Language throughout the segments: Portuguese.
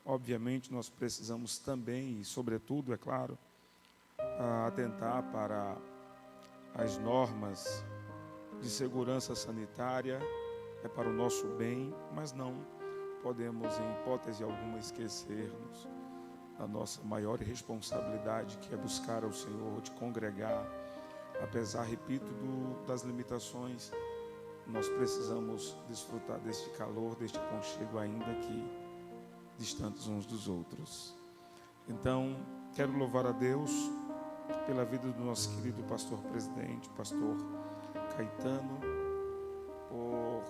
obviamente nós precisamos também, e sobretudo, é claro, atentar para as normas de segurança sanitária, é para o nosso bem, mas não podemos, em hipótese alguma, esquecermos da nossa maior responsabilidade, que é buscar ao Senhor, de congregar, apesar, repito, das limitações. Nós precisamos desfrutar deste calor, deste aconchego, ainda que distantes uns dos outros. Então, quero louvar a Deus pela vida do nosso querido pastor presidente, pastor Caetano, por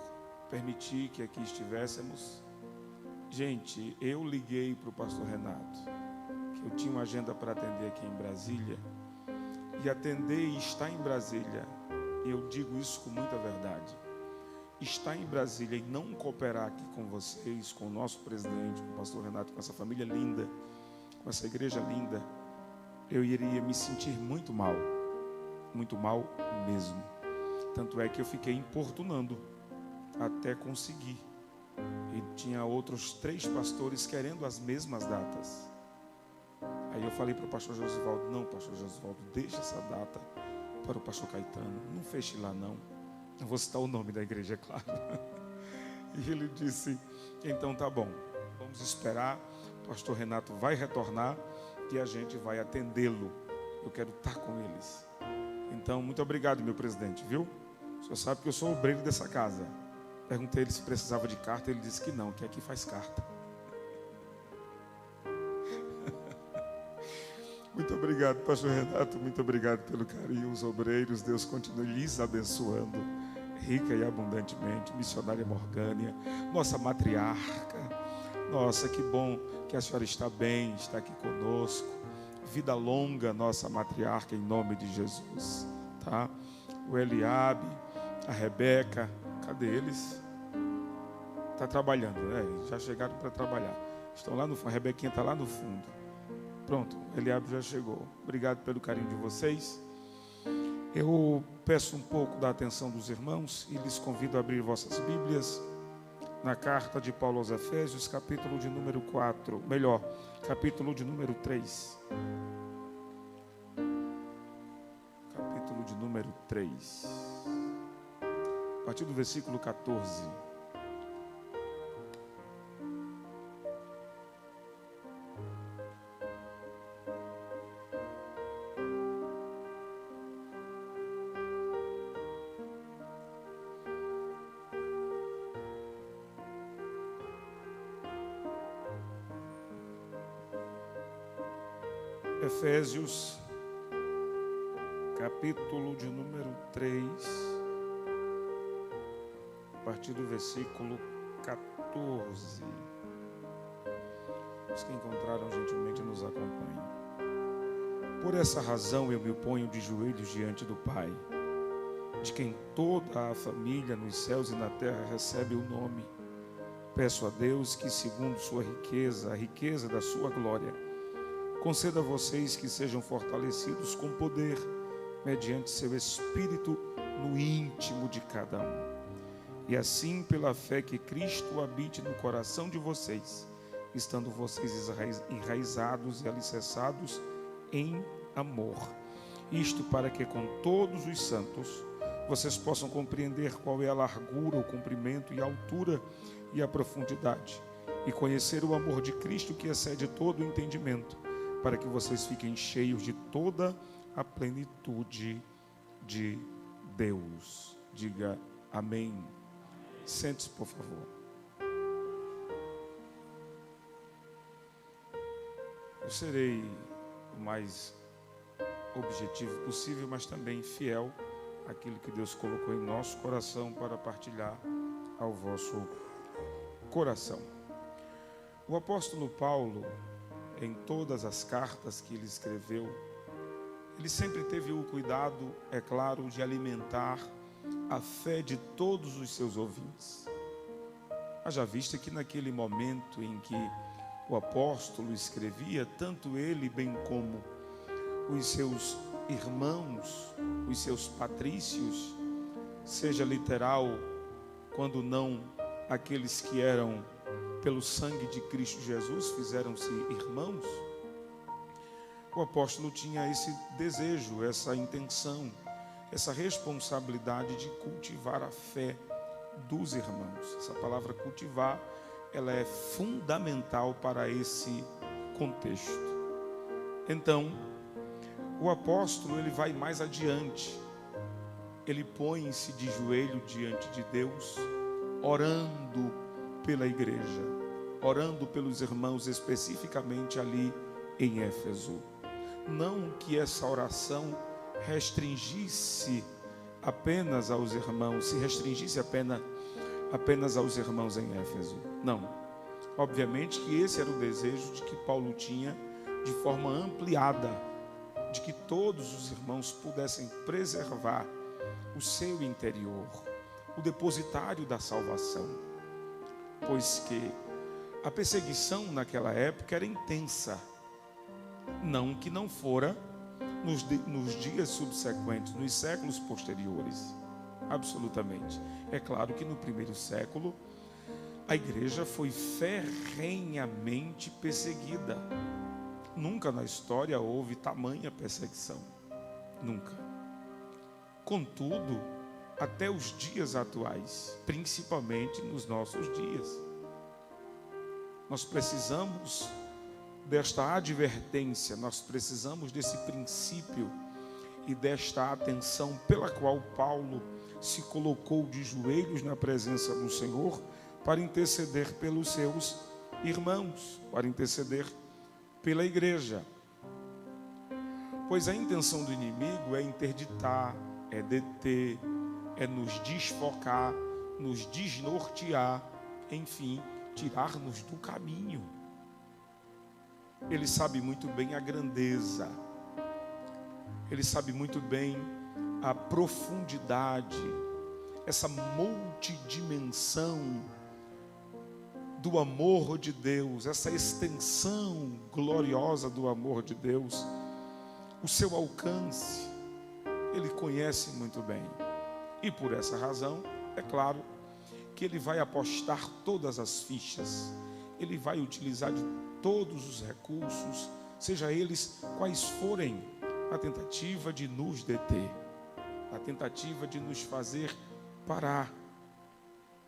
permitir que aqui estivéssemos. Gente, eu liguei para o pastor Renato, que eu tinha uma agenda para atender aqui em Brasília, e atender e estar em Brasília, eu digo isso com muita verdade, estar em Brasília e não cooperar aqui com vocês, com o nosso presidente, com o pastor Renato, com essa família linda, com essa igreja linda, eu iria me sentir muito mal mesmo. Tanto é que eu fiquei importunando até conseguir. E tinha outros 3 pastores querendo as mesmas datas. Aí eu falei para o pastor Josivaldo: não, pastor Josivaldo, deixa essa data para o pastor Caetano, não feche lá não. Eu vou citar o nome da igreja, é claro. E ele disse: então tá bom, vamos esperar, o pastor Renato vai retornar e a gente vai atendê-lo. Eu quero estar com eles. Então, muito obrigado, meu presidente, viu? O senhor sabe que eu sou obreiro dessa casa. Perguntei ele se precisava de carta, ele disse que não, que aqui faz carta. Muito obrigado, pastor Renato, muito obrigado pelo carinho. Os obreiros, Deus continue lhes abençoando rica e abundantemente. Missionária Morgânia, nossa matriarca, nossa, que bom que a senhora está bem, está aqui conosco. Vida longa, nossa matriarca, em nome de Jesus, tá? O Eliabe, a Rebeca, cadê eles? Está trabalhando, né? Já chegaram para trabalhar. Estão lá no fundo, a Rebequinha está lá no fundo. Pronto, o Eliabe já chegou. Obrigado pelo carinho de vocês. Eu peço um pouco da atenção dos irmãos e lhes convido a abrir vossas Bíblias na carta de Paulo aos Efésios, capítulo de número 4, capítulo de número 3. Capítulo de número 3. A partir do versículo 14. Efésios, capítulo de número 3, a partir do versículo 14. Os que encontraram gentilmente nos acompanhem. Por essa razão eu me ponho de joelhos diante do Pai, de quem toda a família nos céus e na terra recebe o nome. Peço a Deus que, segundo sua riqueza, a riqueza da sua glória, conceda a vocês que sejam fortalecidos com poder, mediante seu Espírito, no íntimo de cada um. E assim, pela fé, que Cristo habite no coração de vocês, estando vocês enraizados e alicerçados em amor. Isto para que com todos os santos vocês possam compreender qual é a largura, o comprimento e a altura e a profundidade, e conhecer o amor de Cristo que excede todo o entendimento, para que vocês fiquem cheios de toda a plenitude de Deus. Diga amém. Sente-se, por favor. Eu serei o mais objetivo possível, mas também fiel àquilo que Deus colocou em nosso coração para partilhar ao vosso coração. O apóstolo Paulo, em todas as cartas que ele escreveu, ele sempre teve o cuidado, é claro, de alimentar a fé de todos os seus ouvintes. Haja vista que naquele momento em que o apóstolo escrevia, tanto ele bem como os seus irmãos, os seus patrícios, seja literal, quando não aqueles que eram pelo sangue de Cristo Jesus, fizeram-se irmãos, o apóstolo tinha esse desejo, essa intenção, essa responsabilidade de cultivar a fé dos irmãos. Essa palavra cultivar, ela é fundamental para esse contexto. Então, o apóstolo, ele vai mais adiante. Ele põe-se de joelho diante de Deus, orando pela igreja, orando pelos irmãos, especificamente ali em Éfeso. Não que essa oração restringisse apenas aos irmãos, se restringisse apenas aos irmãos em Éfeso. Não. Obviamente que esse era o desejo de que Paulo tinha de forma ampliada, de que todos os irmãos pudessem preservar o seu interior, o depositário da salvação, pois que a perseguição naquela época era intensa, não que não fora nos dias subsequentes, nos séculos posteriores, absolutamente. É claro que no primeiro século a igreja foi ferrenhamente perseguida. Nunca na história houve tamanha perseguição, nunca. Contudo, até os dias atuais, principalmente nos nossos dias, nós precisamos desta advertência, nós precisamos desse princípio e desta atenção pela qual Paulo se colocou de joelhos na presença do Senhor para interceder pelos seus irmãos, para interceder pela igreja. Pois a intenção do inimigo é interditar, é deter, é nos desfocar, nos desnortear, enfim, tirar-nos do caminho. Ele sabe muito bem a grandeza, ele sabe muito bem a profundidade, essa multidimensão do amor de Deus, essa extensão gloriosa do amor de Deus, o seu alcance, ele conhece muito bem. E por essa razão, é claro, que ele vai apostar todas as fichas, ele vai utilizar de todos os recursos, seja eles quais forem, na tentativa de nos deter, na tentativa de nos fazer parar,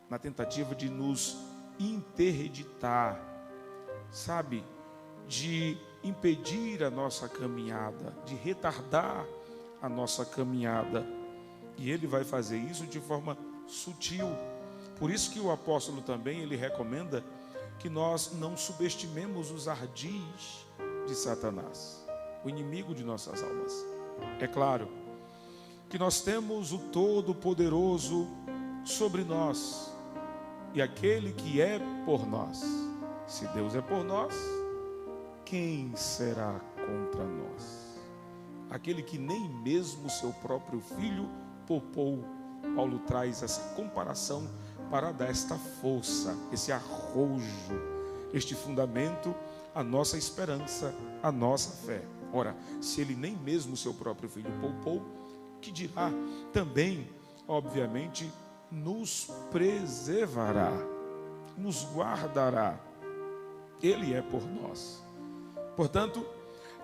na tentativa de nos interditar, sabe, de impedir a nossa caminhada, de retardar a nossa caminhada. E ele vai fazer isso de forma sutil. Por isso que o apóstolo também, ele recomenda que nós não subestimemos os ardis de Satanás, o inimigo de nossas almas. É claro que nós temos o Todo-Poderoso sobre nós e aquele que é por nós. Se Deus é por nós, quem será contra nós? Aquele que nem mesmo seu próprio filho poupou. Paulo traz essa comparação para dar esta força, esse arrojo, este fundamento, a nossa esperança, a nossa fé. Ora, se ele nem mesmo seu próprio filho poupou, que dirá também, obviamente, nos preservará, nos guardará. Ele é por nós. Portanto,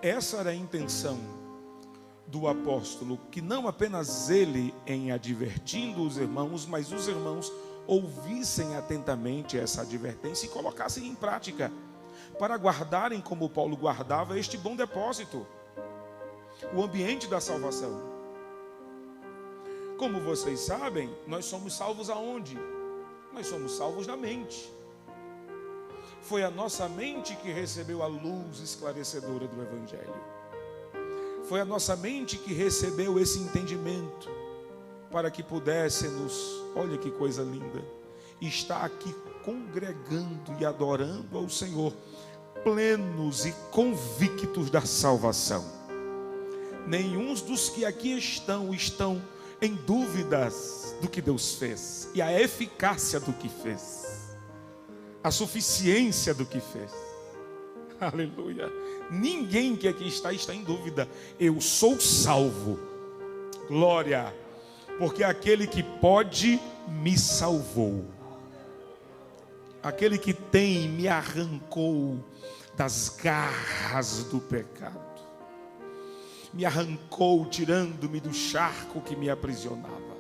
essa era a intenção do apóstolo, que não apenas ele em advertindo os irmãos, mas os irmãos ouvissem atentamente essa advertência e colocassem em prática, para guardarem como Paulo guardava este bom depósito, o ambiente da salvação. Como vocês sabem, nós somos salvos aonde? Nós somos salvos na mente. Foi a nossa mente que recebeu a luz esclarecedora do Evangelho. Foi a nossa mente que recebeu esse entendimento para que pudéssemos, olha que coisa linda, estar aqui congregando e adorando ao Senhor, plenos e convictos da salvação. Nenhum dos que aqui estão em dúvidas do que Deus fez e a eficácia do que fez, a suficiência do que fez. Aleluia. Ninguém que aqui está em dúvida. Eu sou salvo. Glória. Porque aquele que pode me salvou. aquele que tem me arrancou das garras do pecado, me arrancou, tirando-me do charco que me aprisionava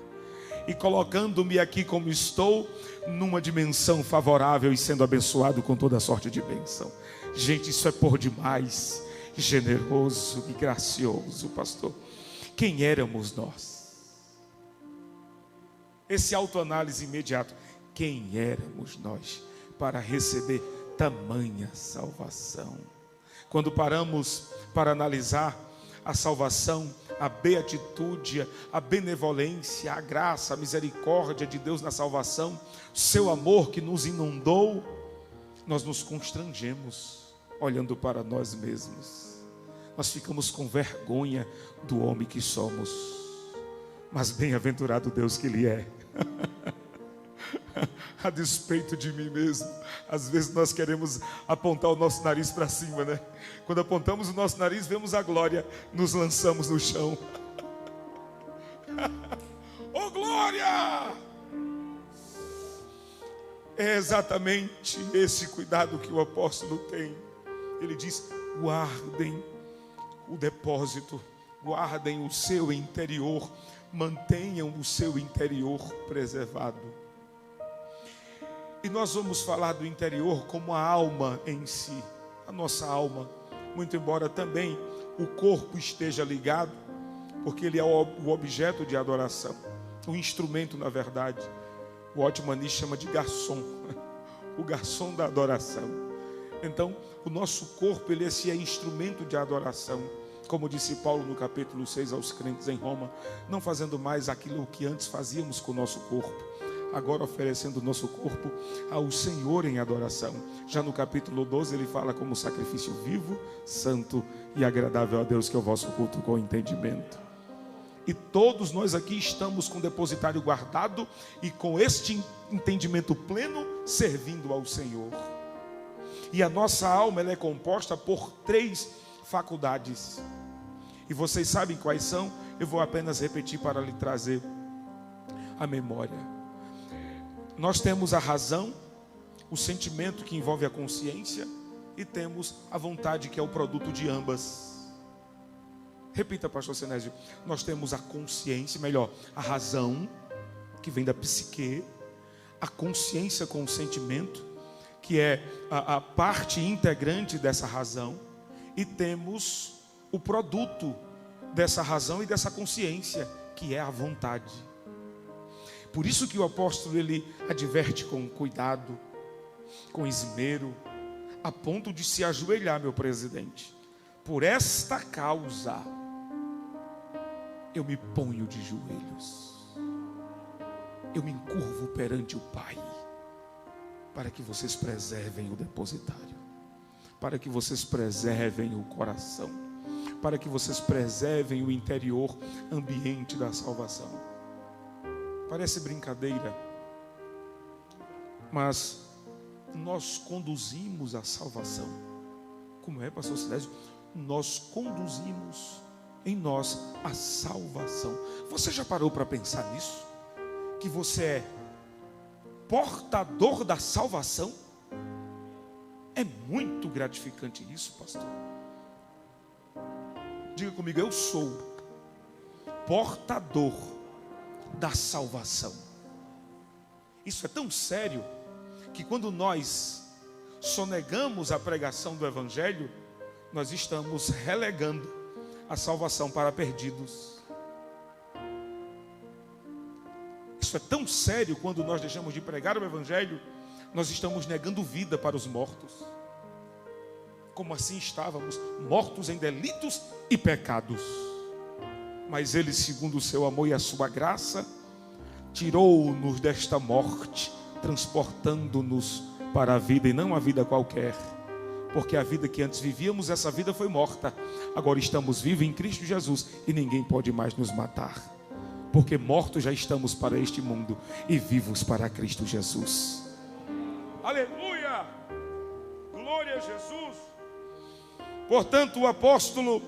e colocando-me aqui como estou, numa dimensão favorável e sendo abençoado com toda sorte de bênção. Gente, isso é por demais generoso e gracioso, pastor. Quem éramos nós? Esse autoanálise imediato. Quem éramos nós para receber tamanha salvação? Quando paramos para analisar a salvação, a beatitude, a benevolência, a graça, a misericórdia de Deus na salvação, seu amor que nos inundou, nós nos constrangemos olhando para nós mesmos. Nós ficamos com vergonha do homem que somos, mas bem-aventurado Deus que Ele é. A despeito de mim mesmo, às vezes nós queremos apontar o nosso nariz para cima, né? Quando apontamos o nosso nariz, vemos a glória, nos lançamos no chão. Oh glória! É exatamente esse cuidado que o apóstolo tem. Ele diz: guardem o depósito, guardem o seu interior, mantenham o seu interior preservado. E nós vamos falar do interior como a alma em si, a nossa alma, muito embora também o corpo esteja ligado, porque ele é o objeto de adoração, o instrumento, na verdade. O Otmani chama de garçom, o garçom da adoração. Então, o nosso corpo, ele é instrumento de adoração, como disse Paulo no capítulo 6 aos crentes em Roma, não fazendo mais aquilo que antes fazíamos com o nosso corpo, agora oferecendo o nosso corpo ao Senhor em adoração. Já no capítulo 12 ele fala como sacrifício vivo, santo e agradável a Deus, que é o vosso culto com entendimento. E todos nós aqui estamos com o depositário guardado e com este entendimento pleno, servindo ao Senhor. E a nossa alma, ela é composta por 3 faculdades. E vocês sabem quais são? Eu vou apenas repetir para lhe trazer a memória. Nós temos a razão, o sentimento que envolve a consciência, e temos a vontade, que é o produto de ambas. Repita, pastor Senésio. Nós temos a consciência, melhor, a razão, que vem da psique, a consciência com o sentimento, que é a parte integrante dessa razão, e temos o produto dessa razão e dessa consciência, que é a vontade. Por isso que o apóstolo, ele adverte com cuidado, com esmero, a ponto de se ajoelhar, meu presidente. Por esta causa, eu me ponho de joelhos, eu me encurvo perante o Pai, para que vocês preservem o depositário, para que vocês preservem o coração, para que vocês preservem o interior ambiente da salvação. Parece brincadeira, mas nós conduzimos a salvação. Como é, pastor Silésio? Nós conduzimos em nós a salvação. Você já parou para pensar nisso? Que você é portador da salvação? É muito gratificante isso, pastor. Diga comigo: eu sou portador da salvação. Isso é tão sério que quando nós sonegamos a pregação do Evangelho, nós estamos relegando a salvação para perdidos. Isso é tão sério quando nós deixamos de pregar o Evangelho, nós estamos negando vida para os mortos. Como assim estávamos mortos em delitos e pecados? Mas Ele, segundo o seu amor e a sua graça, tirou-nos desta morte, transportando-nos para a vida, e não a vida qualquer. Porque a vida que antes vivíamos, essa vida foi morta. Agora estamos vivos em Cristo Jesus, e ninguém pode mais nos matar. Porque mortos já estamos para este mundo, e vivos para Cristo Jesus. Aleluia! Glória a Jesus! Portanto, o apóstolo,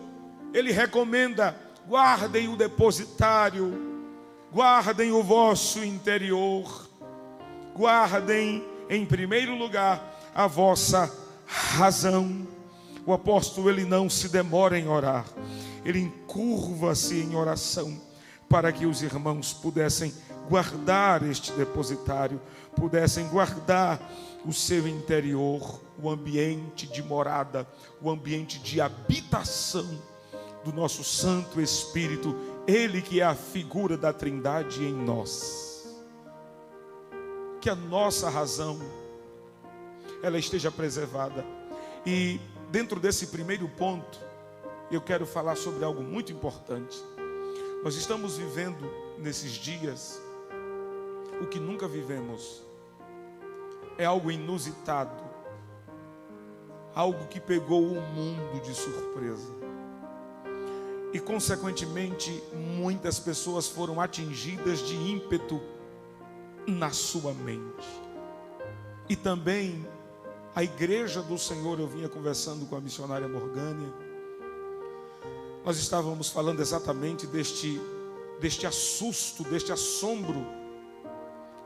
ele recomenda: guardem o depositário, guardem o vosso interior, guardem em primeiro lugar a vossa razão. O apóstolo, ele não se demora em orar, ele encurva-se em oração, para que os irmãos pudessem guardar este depositário, pudessem guardar o seu interior, o ambiente de morada, o ambiente de habitação do nosso Santo Espírito, ele que é a figura da Trindade em nós. Que a nossa razão, ela esteja preservada. E dentro desse primeiro ponto, eu quero falar sobre algo muito importante. Nós estamos vivendo nesses dias o que nunca vivemos. É algo inusitado, algo que pegou o mundo de surpresa. E consequentemente, muitas pessoas foram atingidas de ímpeto na sua mente. E também a igreja do Senhor, eu vinha conversando com a missionária Morgânia, nós estávamos falando exatamente deste assusto, deste assombro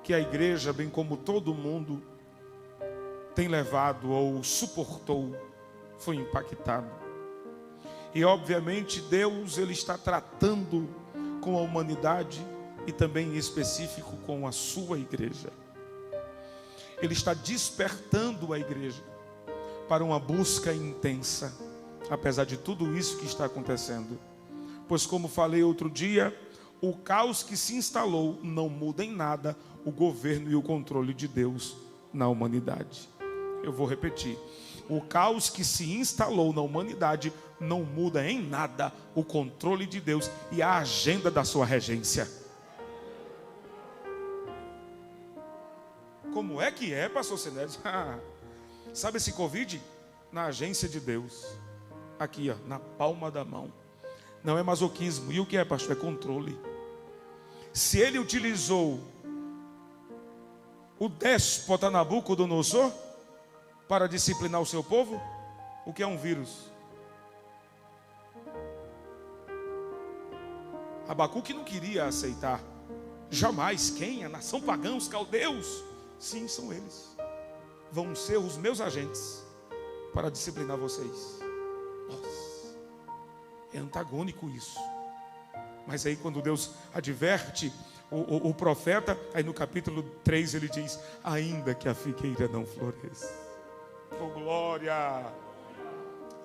que a igreja, bem como todo mundo, tem levado ou suportou, foi impactado. E obviamente Deus, ele está tratando com a humanidade e também em específico com a sua igreja. Ele está despertando a igreja para uma busca intensa, apesar de tudo isso que está acontecendo. Pois como falei outro dia, o caos que se instalou não muda em nada o governo e o controle de Deus na humanidade. Eu vou repetir. O caos que se instalou na humanidade não muda em nada o controle de Deus e a agenda da sua regência. Como é que é, pastor Sinério? Sabe esse Covid? Na agência de Deus. Aqui, ó, na palma da mão. Não é masoquismo. E o que é, pastor? É controle. Se ele utilizou o déspota Nabucodonosor para disciplinar o seu povo, o que é um vírus? Abacuque não queria aceitar. Jamais. Quem? A nação pagã, os caldeus? Sim, são eles. Vão ser os meus agentes para disciplinar vocês. Nossa, é antagônico isso. Mas aí quando Deus adverte o profeta, aí no capítulo 3 ele diz: ainda que a figueira não floresça, oh glória,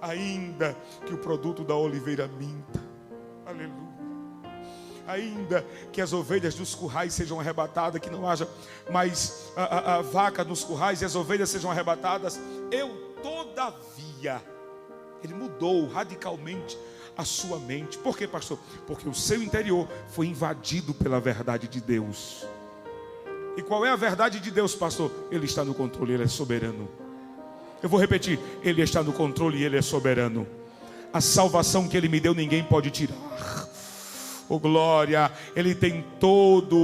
ainda que o produto da oliveira minta, aleluia, ainda que as ovelhas dos currais sejam arrebatadas, que não haja mais a vaca nos currais e as ovelhas sejam arrebatadas, eu todavia, ele mudou radicalmente a sua mente. Por quê, pastor? Porque o seu interior foi invadido pela verdade de Deus. E qual é a verdade de Deus, pastor? Ele está no controle, ele é soberano. Eu vou repetir, ele está no controle e ele é soberano. A salvação que ele me deu ninguém pode tirar. Oh glória, ele tem todo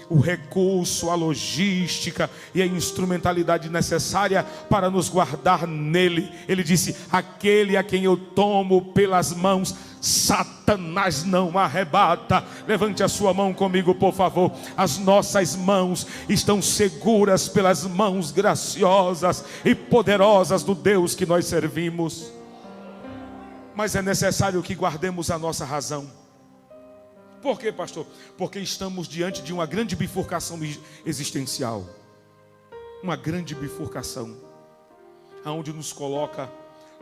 o recurso, a logística e a instrumentalidade necessária para nos guardar nele. Ele disse: aquele a quem eu tomo pelas mãos, Satanás não arrebata. Levante a sua mão comigo, por favor. As nossas mãos estão seguras pelas mãos graciosas e poderosas do Deus que nós servimos. Mas é necessário que guardemos a nossa razão. Por quê, pastor? Porque estamos diante de uma grande bifurcação existencial. Uma grande bifurcação, aonde nos coloca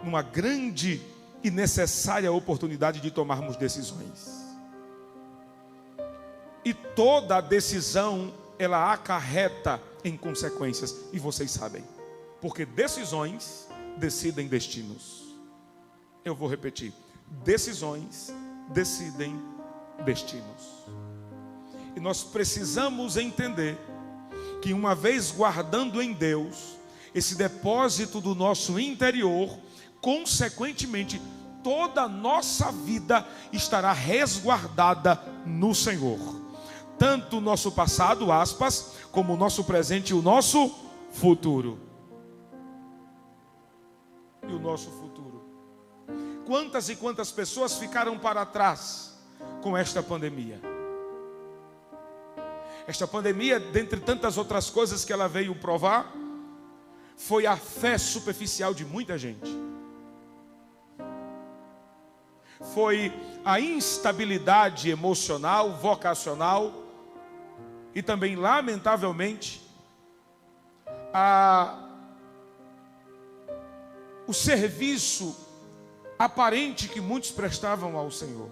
numa grande e necessária oportunidade de tomarmos decisões. E toda decisão, ela acarreta em consequências. E vocês sabem, porque decisões decidem destinos. Eu vou repetir. Decisões decidem destinos. E nós precisamos entender que uma vez guardando em Deus esse depósito do nosso interior, consequentemente toda a nossa vida estará resguardada no Senhor. Tanto o nosso passado, aspas, como o nosso presente e o nosso futuro. E o nosso futuro. Quantas e quantas pessoas ficaram para trás com esta pandemia? Esta pandemia, dentre tantas outras coisas que ela veio provar, foi a fé superficial de muita gente. Foi a instabilidade emocional, vocacional e também, lamentavelmente, o serviço aparente que muitos prestavam ao Senhor.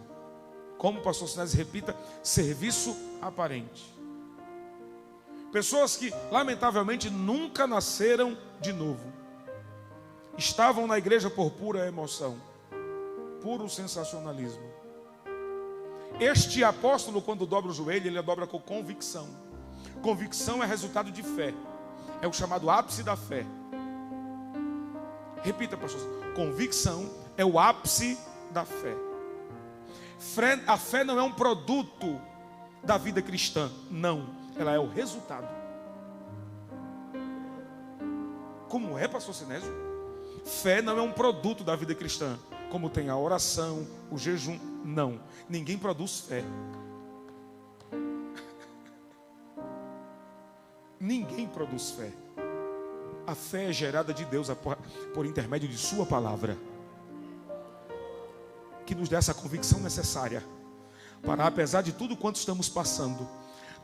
Como o pastor Sinésio repita, serviço aparente. Pessoas que, lamentavelmente, nunca nasceram de novo. Estavam na igreja por pura emoção, puro sensacionalismo. Este apóstolo, quando dobra o joelho, ele dobra com convicção. Convicção é resultado de fé. É o chamado ápice da fé. Repita, pastor. Convicção é o ápice da fé. A fé não é um produto da vida cristã. Não. Ela é o resultado. Como é, pastor Sinésio? Fé não é um produto da vida cristã. Como tem a oração, o jejum. Não. Ninguém produz fé. Ninguém produz fé. A fé é gerada de Deus por intermédio de sua palavra, que nos dá essa convicção necessária para, apesar de tudo quanto estamos passando,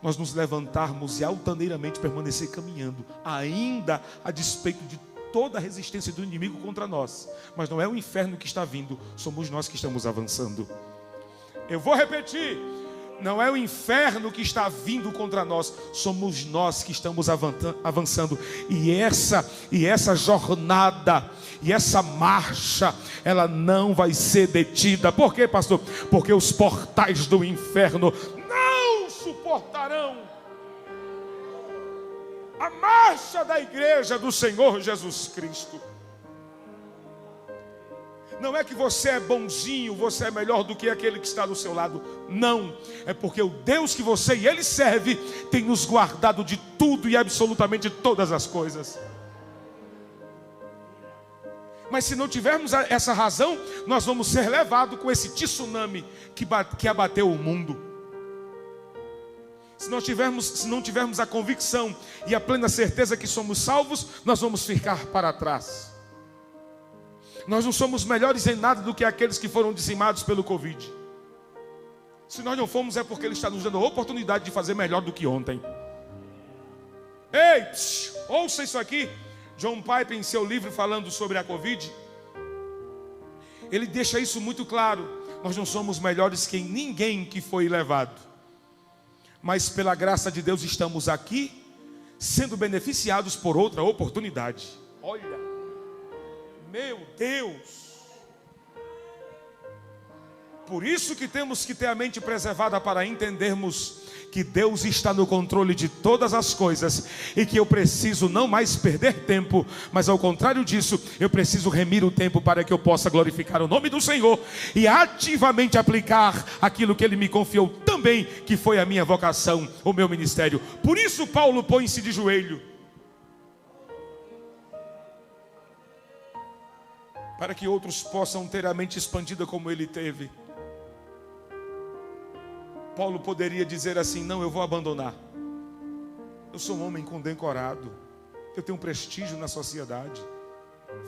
nós nos levantarmos e altaneiramente permanecer caminhando, ainda a despeito de toda a resistência do inimigo contra nós. Mas não é o inferno que está vindo, somos nós que estamos avançando. Eu vou repetir: não é o inferno que está vindo contra nós, somos nós que estamos avançando. E essa jornada, e essa marcha, ela não vai ser detida. Por quê, pastor? Porque os portais do inferno não suportarão a marcha da igreja do Senhor Jesus Cristo. Não é que você é bonzinho, você é melhor do que aquele que está do seu lado. Não, é porque o Deus que você e Ele serve tem nos guardado de tudo e absolutamente todas as coisas. Mas se não tivermos essa razão, nós vamos ser levados com esse tsunami que abateu o mundo. Se não tivermos a convicção e a plena certeza que somos salvos, nós vamos ficar para trás. Nós não somos melhores em nada do que aqueles que foram dizimados pelo Covid. Se nós não fomos, é porque Ele está nos dando a oportunidade de fazer melhor do que ontem. Ei, ouça isso aqui. John Piper, em seu livro falando sobre a Covid, ele deixa isso muito claro. Nós não somos melhores que ninguém que foi levado, mas pela graça de Deus estamos aqui, sendo beneficiados por outra oportunidade. Olha, meu Deus! Por isso que temos que ter a mente preservada para entendermos que Deus está no controle de todas as coisas e que eu preciso não mais perder tempo, mas ao contrário disso, eu preciso remir o tempo para que eu possa glorificar o nome do Senhor e ativamente aplicar aquilo que Ele me confiou também, que foi a minha vocação, o meu ministério. Por isso Paulo põe-se de joelho, para que outros possam ter a mente expandida como ele teve. Paulo poderia dizer assim: não, eu vou abandonar. Eu sou um homem condecorado, eu tenho prestígio na sociedade,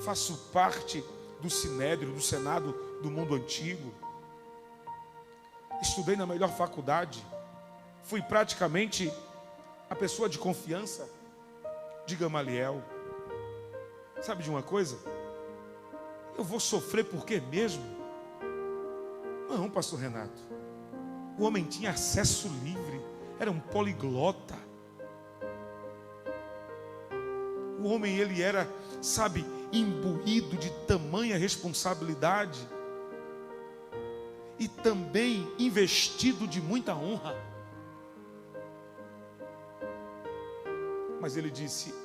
faço parte do Sinédrio, do Senado do mundo antigo, estudei na melhor faculdade, fui praticamente a pessoa de confiança de Gamaliel. Sabe de uma coisa? Eu vou sofrer por quê mesmo? Não, pastor Renato. O homem tinha acesso livre, era um poliglota. O homem, ele era, sabe, imbuído de tamanha responsabilidade e também investido de muita honra. Mas ele disse: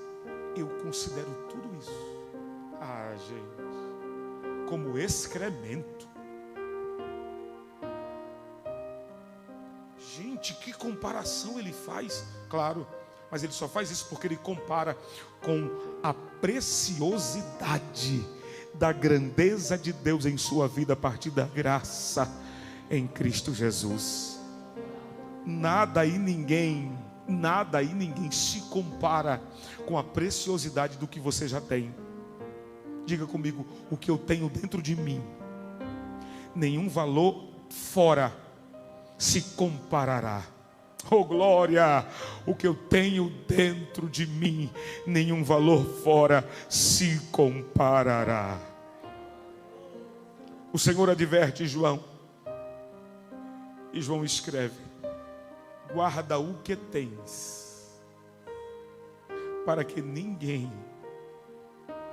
eu considero tudo isso, gente, como excremento. Gente, que comparação ele faz? Claro, mas ele só faz isso porque ele compara com a preciosidade da grandeza de Deus em sua vida a partir da graça em Cristo Jesus. Nada e ninguém Nada e ninguém se compara com a preciosidade do que você já tem. Diga comigo: o que eu tenho dentro de mim, nenhum valor fora se comparará. Oh glória! O que eu tenho dentro de mim, nenhum valor fora se comparará. O Senhor adverte João, e João escreve: guarda o que tens, para que ninguém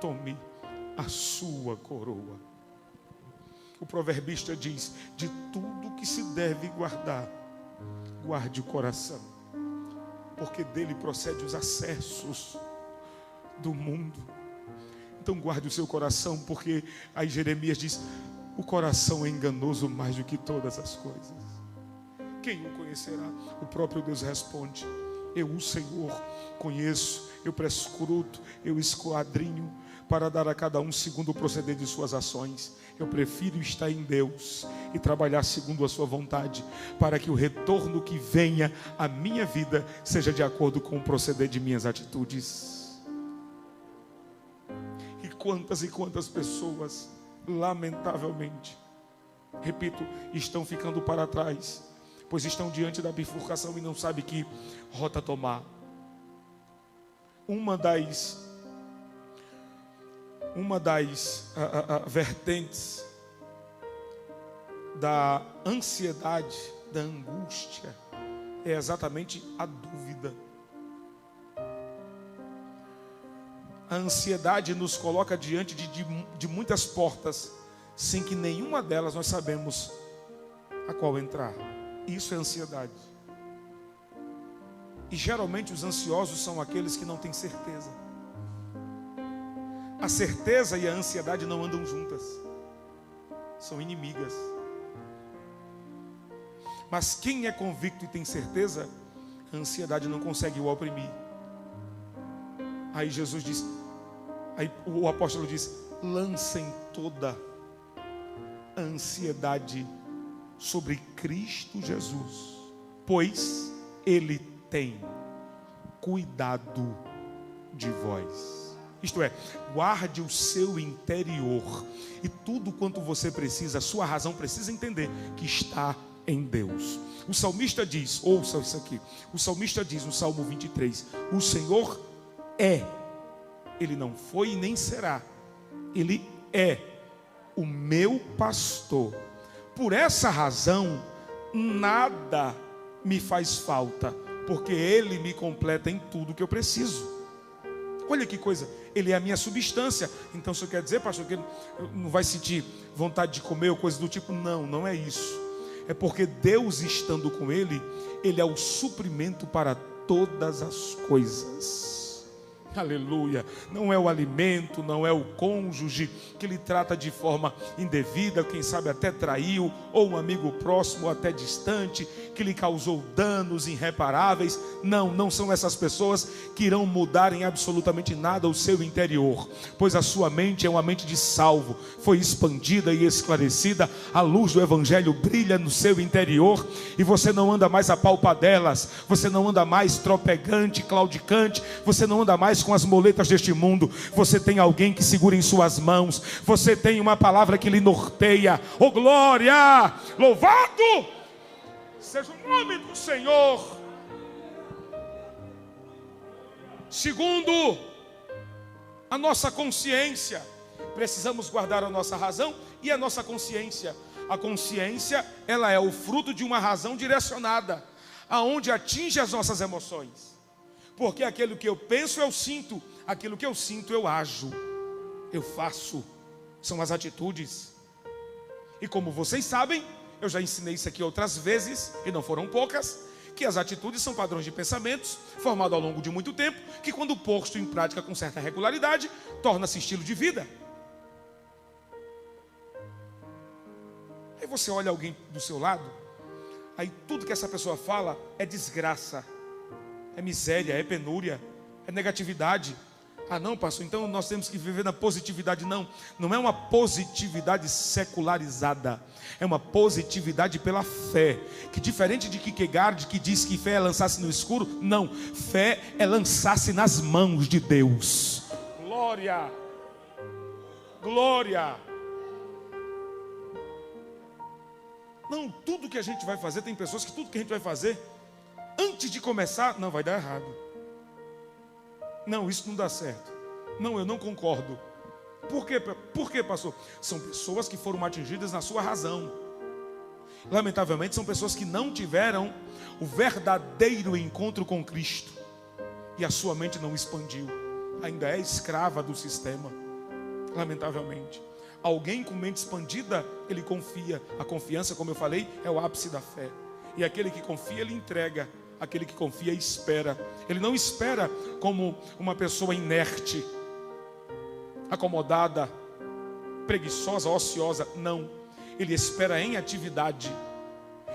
tome a sua coroa. O proverbista diz: de tudo que se deve guardar, guarde o coração, porque dele procede os acessos do mundo. Então guarde o seu coração, porque aí Jeremias diz: o coração é enganoso mais do que todas as coisas. Quem o conhecerá? O próprio Deus responde: eu, o Senhor, conheço, eu prescruto, eu esquadrinho, para dar a cada um segundo o proceder de suas ações. Eu prefiro estar em Deus e trabalhar segundo a sua vontade, para que o retorno que venha à minha vida seja de acordo com o proceder de minhas atitudes. E quantas pessoas, lamentavelmente, repito, estão ficando para trás, pois estão diante da bifurcação e não sabem que rota tomar. Uma das vertentes da ansiedade, da angústia, é exatamente a dúvida. A ansiedade nos coloca diante de muitas portas, sem que nenhuma delas nós sabemos a qual entrar. Isso é ansiedade. E geralmente os ansiosos são aqueles que não têm certeza. A certeza e a ansiedade não andam juntas, são inimigas. Mas quem é convicto e tem certeza, a ansiedade não consegue o oprimir. Aí Jesus diz, aí o apóstolo diz: lancem toda a ansiedade sobre Cristo Jesus, pois Ele tem cuidado de vós. Isto é, guarde o seu interior, e tudo quanto você precisa, a sua razão precisa entender que está em Deus. O salmista diz, ouça isso aqui, o salmista diz no Salmo 23, o Senhor é, Ele não foi e nem será, Ele é o meu pastor. Por essa razão, nada me faz falta, porque Ele me completa em tudo que eu preciso. Olha que coisa, Ele é a minha substância. Então isso quer dizer, pastor, que ele não vai sentir vontade de comer ou coisa do tipo? Não, não é isso. É porque Deus estando com Ele, Ele é o suprimento para todas as coisas. Aleluia. Não é o alimento, não é o cônjuge que lhe trata de forma indevida, quem sabe até traiu, ou um amigo próximo, ou até distante, que lhe causou danos irreparáveis. Não são essas pessoas que irão mudar em absolutamente nada o seu interior, pois a sua mente é uma mente de salvo, foi expandida e esclarecida, a luz do Evangelho brilha no seu interior, e você não anda mais a palpadelas, você não anda mais tropegante, claudicante, você não anda mais com as moletas deste mundo. Você tem alguém que segura em suas mãos, você tem uma palavra que lhe norteia. Oh glória, louvado seja o nome do Senhor. Segundo, a nossa consciência. Precisamos guardar a nossa razão e a nossa consciência. A consciência, ela é o fruto de uma razão direcionada, aonde atinge as nossas emoções. Porque aquilo que eu penso eu sinto, aquilo que eu sinto eu ajo, eu faço, são as atitudes. E como vocês sabem, eu já ensinei isso aqui outras vezes, e não foram poucas, que as atitudes são padrões de pensamentos, formados ao longo de muito tempo, que quando posto em prática com certa regularidade, torna-se estilo de vida. Aí você olha alguém do seu lado, aí tudo que essa pessoa fala é desgraça, é miséria, é penúria, é negatividade. Ah, não, pastor, então nós temos que viver na positividade. Não, não é uma positividade secularizada. É uma positividade pela fé. Que diferente de Kierkegaard, que diz que fé é lançar-se no escuro, não. Fé é lançar-se nas mãos de Deus. Glória! Glória! Não, tudo que a gente vai fazer, tem pessoas que tudo que a gente vai fazer, antes de começar, não, vai dar errado. Não, isso não dá certo. Não, eu não concordo. Por quê? Por quê, pastor? São pessoas que foram atingidas na sua razão. Lamentavelmente, são pessoas que não tiveram o verdadeiro encontro com Cristo. E a sua mente não expandiu. Ainda é escrava do sistema. Lamentavelmente. Alguém com mente expandida, ele confia. A confiança, como eu falei, é o ápice da fé. E aquele que confia, ele entrega. Aquele que confia, espera. Ele não espera como uma pessoa inerte, acomodada, preguiçosa, ociosa. Não. Ele espera em atividade.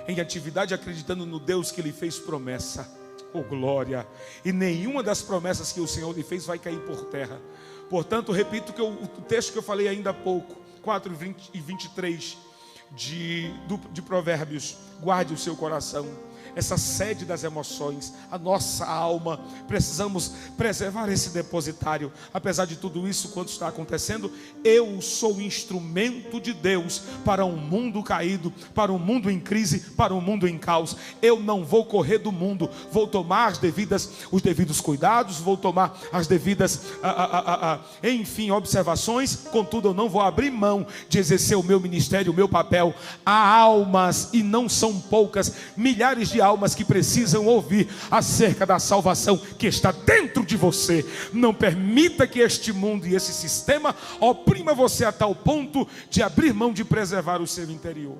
Em atividade, acreditando no Deus que lhe fez promessa. Oh, glória! E nenhuma das promessas que o Senhor lhe fez vai cair por terra. Portanto, repito que o texto que eu falei ainda há pouco, 4 e 23 de Provérbios. Guarde o seu coração. Essa sede das emoções, a nossa alma, precisamos preservar esse depositário. Apesar de tudo isso, quando está acontecendo, eu sou instrumento de Deus para um mundo caído, para um mundo em crise, para um mundo em caos. Eu não vou correr do mundo, vou tomar os devidos cuidados, vou tomar as devidas, enfim, observações. Contudo, eu não vou abrir mão de exercer o meu ministério, o meu papel. Há almas, e não são poucas, milhares de almas que precisam ouvir acerca da salvação que está dentro de você. Não permita que este mundo e esse sistema oprima você a tal ponto de abrir mão de preservar o seu interior.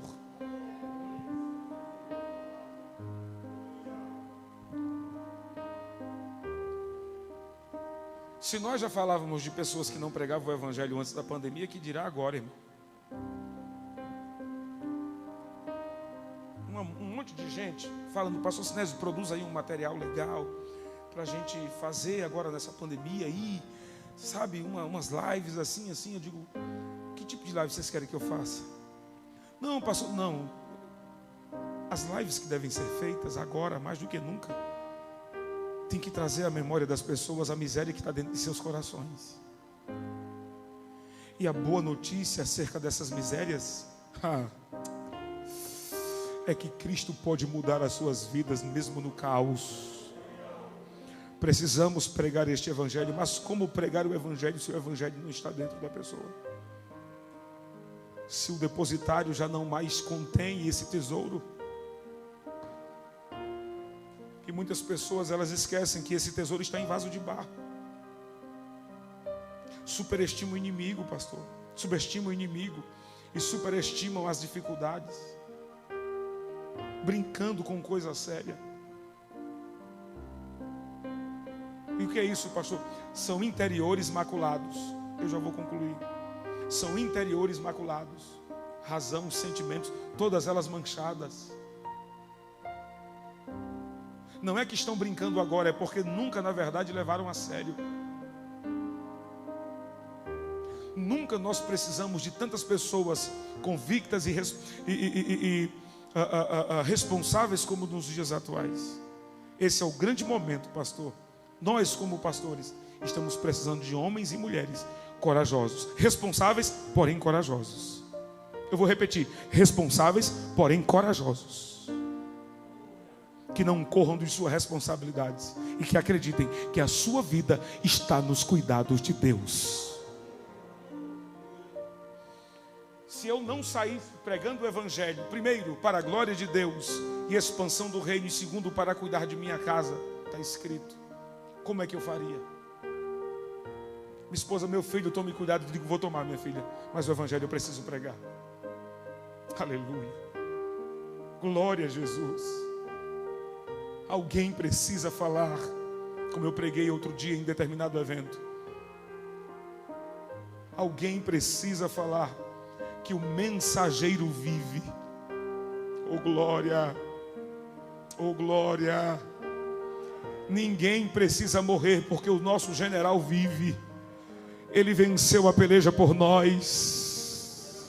Se nós já falávamos de pessoas que não pregavam o evangelho antes da pandemia, que dirá agora, irmão? Um monte de gente falando, pastor Sinésio, produz aí um material legal para a gente fazer agora nessa pandemia aí, sabe, umas lives assim. Eu digo, que tipo de live vocês querem que eu faça? Não, pastor, não. As lives que devem ser feitas agora, mais do que nunca, tem que trazer à memória das pessoas a miséria que está dentro de seus corações. E a boa notícia acerca dessas misérias, é que Cristo pode mudar as suas vidas mesmo no caos. Precisamos pregar este evangelho, mas como pregar o evangelho se o evangelho não está dentro da pessoa? Se o depositário já não mais contém esse tesouro? E muitas pessoas, elas esquecem que esse tesouro está em vaso de barro. Superestimam o inimigo, pastor. Subestimam o inimigo e superestimam as dificuldades, brincando com coisa séria. E o que é isso, pastor? São interiores maculados. Eu já vou concluir. São interiores maculados. Razão, sentimentos, todas elas manchadas. Não é que estão brincando agora, é porque nunca, na verdade, levaram a sério. Nunca nós precisamos de tantas pessoas convictas e responsáveis como nos dias atuais. Esse é o grande momento, pastor. Nós, como pastores, estamos precisando de homens e mulheres corajosos, responsáveis, porém corajosos. Eu vou repetir: responsáveis, porém corajosos, que não corram de suas responsabilidades e que acreditem que a sua vida está nos cuidados de Deus. Se eu não sair pregando o evangelho, primeiro para a glória de Deus e expansão do reino, e segundo para cuidar de minha casa, está escrito, como é que eu faria? Minha esposa, meu filho, tome cuidado. Eu digo, vou tomar, minha filha, mas o evangelho eu preciso pregar. Aleluia, glória a Jesus. Alguém precisa falar, como eu preguei outro dia em determinado evento. Alguém precisa falar que o mensageiro vive. Oh glória, oh glória. Ninguém precisa morrer, porque o nosso general vive. Ele venceu a peleja por nós.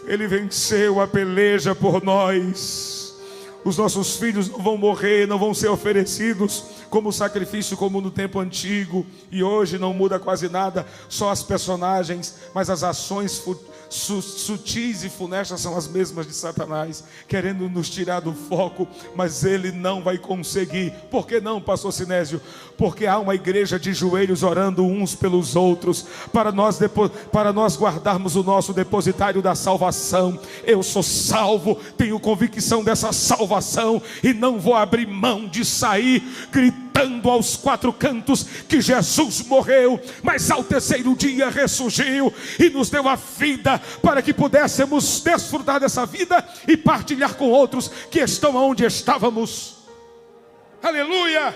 Ele venceu a peleja por nós. Os nossos filhos não vão morrer, não vão ser oferecidos como sacrifício, como no tempo antigo. E hoje não muda quase nada, só as personagens, mas as ações sutis e funestas são as mesmas de Satanás, querendo nos tirar do foco, mas ele não vai conseguir. Por que não, pastor Sinésio? Porque há uma igreja de joelhos orando uns pelos outros, para nós guardarmos o nosso depositário da salvação. Eu sou salvo, tenho convicção dessa salvação, e não vou abrir mão de sair gritando aos quatro cantos que Jesus morreu, mas ao terceiro dia ressurgiu e nos deu a vida, para que pudéssemos desfrutar dessa vida e partilhar com outros que estão onde estávamos. Aleluia!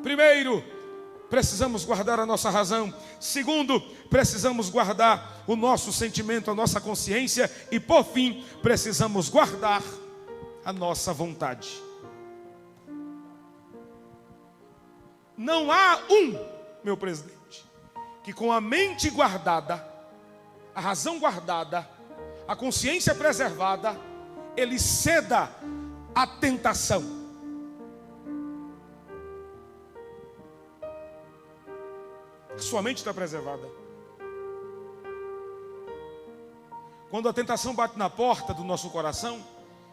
Primeiro, precisamos guardar a nossa razão. Segundo, precisamos guardar o nosso sentimento, a nossa consciência. E por fim, precisamos guardar a nossa vontade. Não há meu presidente, que com a mente guardada, a razão guardada, a consciência preservada, ele ceda à tentação. Sua mente está preservada. Quando a tentação bate na porta do nosso coração,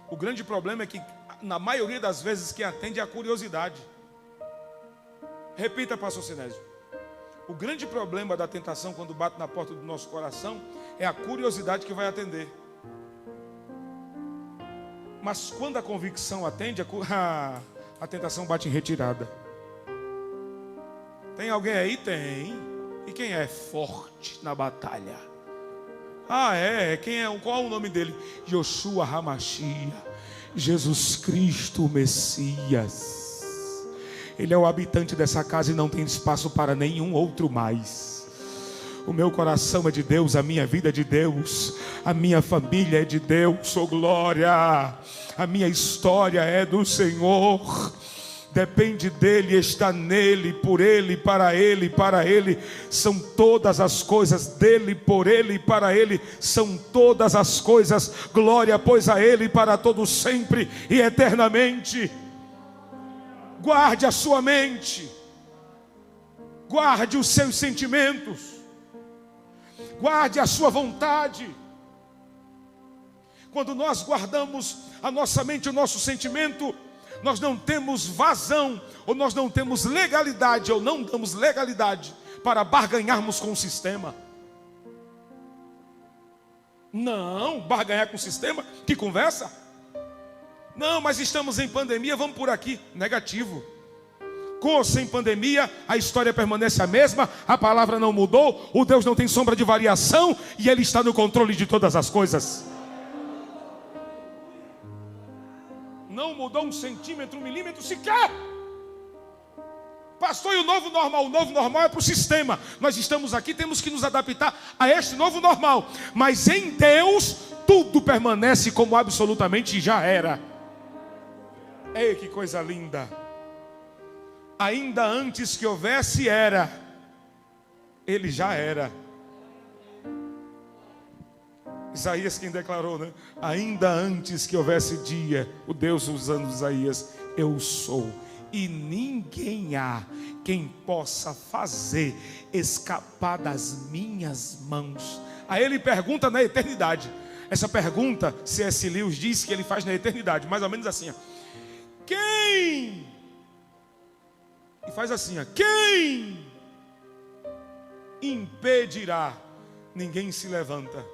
o grande problema é que, na maioria das vezes, quem atende é a curiosidade. Repita, pastor Sinésio. O grande problema da tentação, quando bate na porta do nosso coração, é a curiosidade que vai atender. Mas quando a convicção atende, a tentação bate em retirada. Tem alguém aí? Tem. E quem é forte na batalha? Quem é? Qual é o nome dele? Yoshua Hamashia, Jesus Cristo, o Messias. Ele é o habitante dessa casa e não tem espaço para nenhum outro mais. O meu coração é de Deus, a minha vida é de Deus, a minha família é de Deus, oh glória. A minha história é do Senhor. Depende dele, está nele, por ele, para ele, para ele são todas as coisas, dele, por ele e para ele são todas as coisas. Glória, pois, a ele para todos sempre e eternamente. Guarde a sua mente, guarde os seus sentimentos, guarde a sua vontade. Quando nós guardamos a nossa mente, o nosso sentimento, nós não temos vazão, ou nós não temos legalidade, ou não damos legalidade para barganharmos com o sistema. Não, barganhar com o sistema? Que conversa? Não, mas estamos em pandemia, vamos por aqui. Negativo. Com ou sem pandemia, a história permanece a mesma, a palavra não mudou, o Deus não tem sombra de variação, e Ele está no controle de todas as coisas. Não mudou 1 centímetro, 1 milímetro sequer. Pastor, e o novo normal? O novo normal é para o sistema. Nós estamos aqui, temos que nos adaptar a este novo normal. Mas em Deus, tudo permanece como absolutamente já era. Ei, que coisa linda. Ainda antes que houvesse era, Ele já era. Isaías quem declarou, né? Ainda antes que houvesse dia, o Deus usando Isaías, eu sou. E ninguém há quem possa fazer escapar das minhas mãos. Aí ele pergunta na eternidade. Essa pergunta, C.S. Lewis diz que ele faz na eternidade, mais ou menos assim, ó. Quem? E faz assim, ó. Quem impedirá? Ninguém se levanta,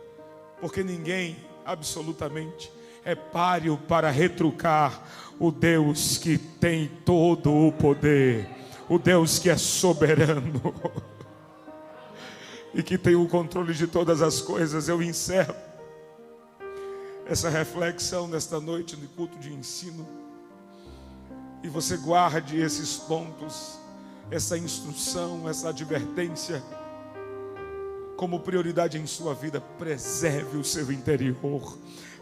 porque ninguém, absolutamente, é páreo para retrucar o Deus que tem todo o poder, o Deus que é soberano e que tem o controle de todas as coisas. Eu encerro essa reflexão nesta noite no culto de ensino, e você guarde esses pontos, essa instrução, essa advertência como prioridade em sua vida. Preserve o seu interior,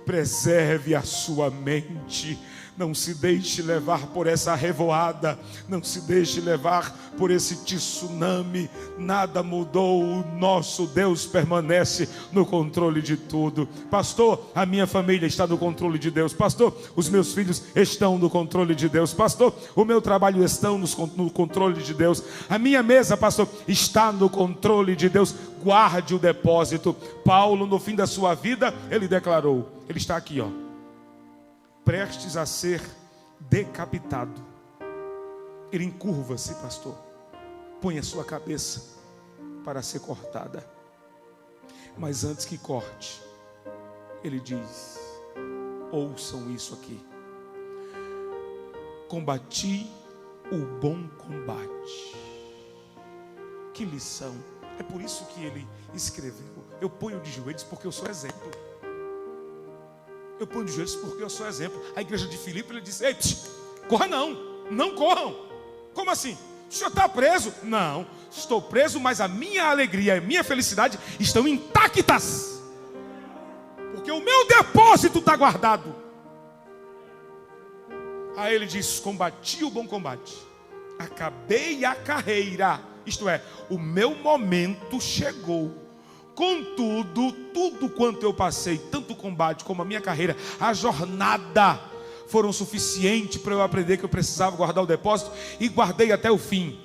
preserve a sua mente. Não se deixe levar por essa revoada, não se deixe levar por esse tsunami. Nada mudou, o nosso Deus permanece no controle de tudo. Pastor, a minha família está no controle de Deus. Pastor, os meus filhos estão no controle de Deus. Pastor, o meu trabalho está no controle de Deus. A minha mesa, pastor, está no controle de Deus. Guarde o depósito. Paulo, no fim da sua vida, ele declarou, ele está aqui, ó, prestes a ser decapitado. Ele encurva-se, pastor, põe a sua cabeça para ser cortada. Mas antes que corte, ele diz: ouçam isso aqui: combati o bom combate. Que lição! É por isso que ele escreveu: eu ponho de joelhos porque eu sou exemplo. Eu ponho de joelhos porque eu sou exemplo. A igreja de Filipe, ele disse: ei, corra não, não corram. Como assim? O senhor está preso? Não, estou preso, mas a minha alegria e a minha felicidade estão intactas, porque o meu depósito está guardado. Aí ele diz: combati o bom combate, acabei a carreira. Isto é, o meu momento chegou. Contudo, tudo quanto eu passei, tanto o combate como a minha carreira, a jornada, foram suficientes para eu aprender que eu precisava guardar o depósito, e guardei até o fim.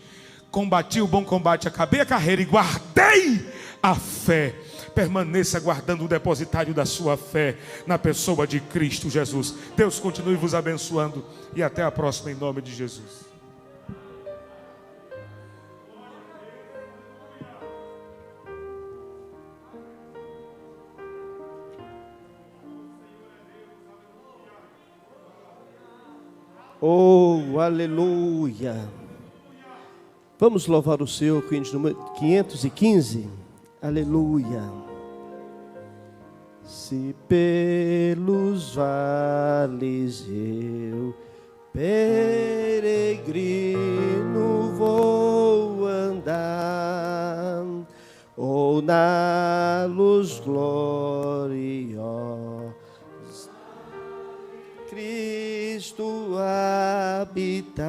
Combati o bom combate, acabei a carreira e guardei a fé. Permaneça guardando o depositário da sua fé na pessoa de Cristo Jesus. Deus continue vos abençoando e até a próxima, em nome de Jesus. Oh, aleluia. Vamos louvar o Senhor com o hino de número 515. Aleluia. Se pelos vales eu peregrino vou andar, ou na luz gloriosa Cristo habitar,